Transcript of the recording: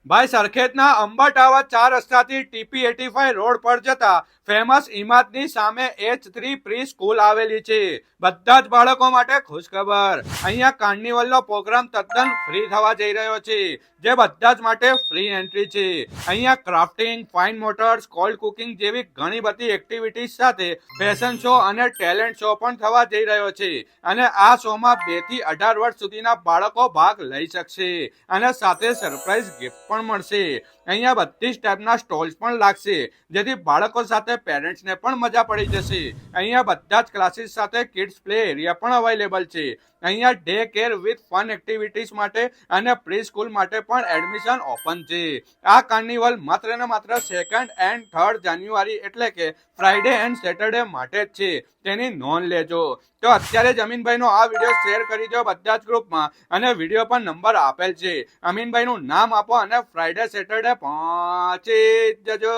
ભાઈ સરખેજના અંબટાવા 4 રસ્તાથી TP85 road પર જતા ફેમસ ઇમાદની સામે H3 પ્રી સ્કૂલ આવેલી છે। બધા જ બાળકો માટે ખુશખબર, અહીંયા કાર્નિવલનો પ્રોગ્રામ તદ્દન ફ્રી થવા જઈ રહ્યો છે, જે બધા જ માટે ફ્રી એન્ટ્રી છે। અહીંયા crafting, fine motors, cold cooking જેવી ઘણી બધી એક્ટિવિટીઝ સાથે ફેશન શો અને ટેલેન્ટ શો પણ થવા જઈ રહ્યો છે અને આ શોમાં 2 થી 18 વર્ષ સુધીના બાળકો ભાગ લઈ શકશે અને સાથે સરપ્રાઈઝ ગિફ્ટ પણ મળશે। અહીંયા બધી જ ટાઈપના સ્ટોલ્સ પણ લાગશે, જેથી બાળકો સાથે પેરેન્ટ્સને પણ મજા પડી જશે। અહીંયા બધા જ ક્લાસીસ સાથે કિડ્સ પ્લે એરિયા પણ અવેલેબલ છે। અહીંયા day care with fun activities માટે અને પ્રી સ્કૂલ માટે પણ એડમિશન ઓપન છે। આ કાર્નિવલ માત્ર ને માત્ર 2nd and 3rd જાન્યુઆરી એટલે કે ફ્રાઈડે એન્ડ સેટરડે માટે જ છે, તેની નોંધ લેજો। તો અત્યારે જ અમીનભાઈનો આ વિડીયો શેર કરી દો બધા જ ગ્રુપમાં અને વિડીયો પર નંબર આપેલ છે, અમીનભાઈનું નામ આપો અને ફ્રાઈડે સેટરડે પહોંચી જજો।